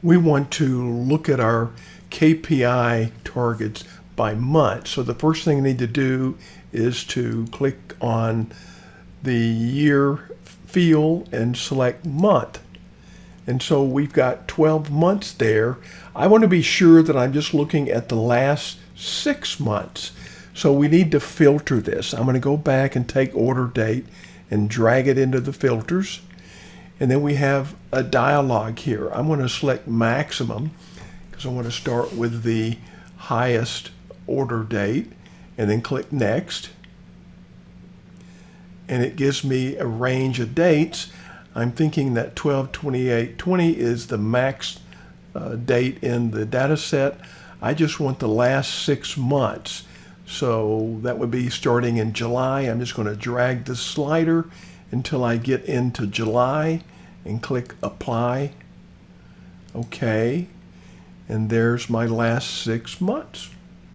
we want to look at our KPI targets by month. So the first thing I need to do is to click on the year field and select month. And so we've got 12 months there. I want to be sure that I'm just looking at the last 6 months. So we need to filter this. I'm going to go back and take order date and drag it into the filters. And then we have a dialog here. I'm going to select maximum because I want to start with the highest order date and then click next. And it gives me a range of dates. I'm thinking that 12/28/20 is the max date in the data set. I just want the last 6 months. So that would be starting in July. I'm just going to drag the slider until I get into July and click apply. Okay. And there's my last 6 months.